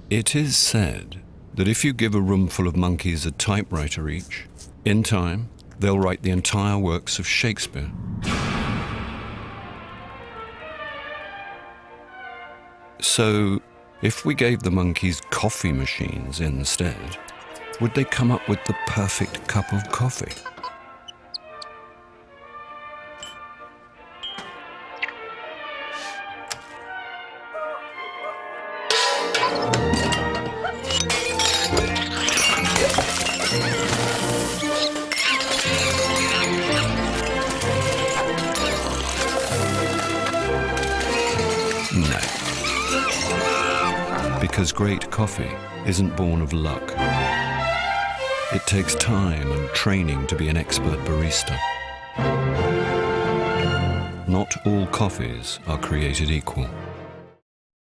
It is said that if you give a room full of monkeys a typewriter each, in time, they'll write the entire works of Shakespeare. So, if we gave the monkeys coffee machines instead, would they come up with the perfect cup of coffee? No. Because great coffee isn't born of luck. It takes time and training to be an expert barista. Not all coffees are created equal.